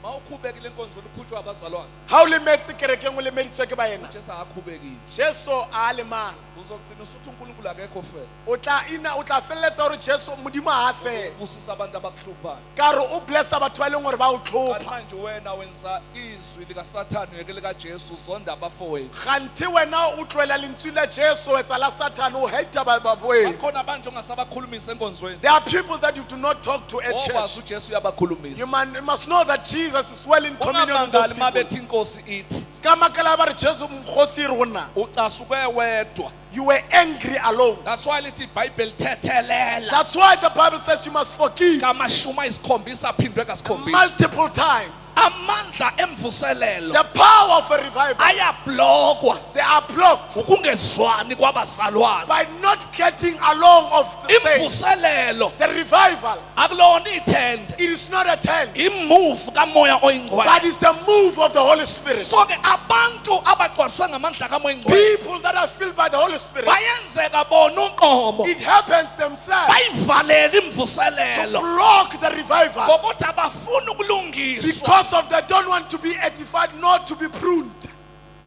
How le metsi kerekeng o le meditswe ke baena. Jesu a le mang. O tla felletsa hore Jesu modimo ha fe. Ka re o blessa batho ba leng hore ba o tlhopha. Ganti wena o tloela lentswe la Jesu etsa la Satan o hate ba bafoweng. There are people that you do not talk to at church. You must know that Jesus is well in communion with those people. Skamakela ba re Jesu mkhosi rona. You were angry alone. That's why the Bible tetelela. That's why the Bible says you must forgive multiple times. The power of a revival. They are blocked by not getting along of the saints. The revival, it is not a tent, but it's the move of the Holy Spirit. People that are filled by the Holy Spirit, it happens themselves to block the revival because of they don't want to be edified, not to be pruned.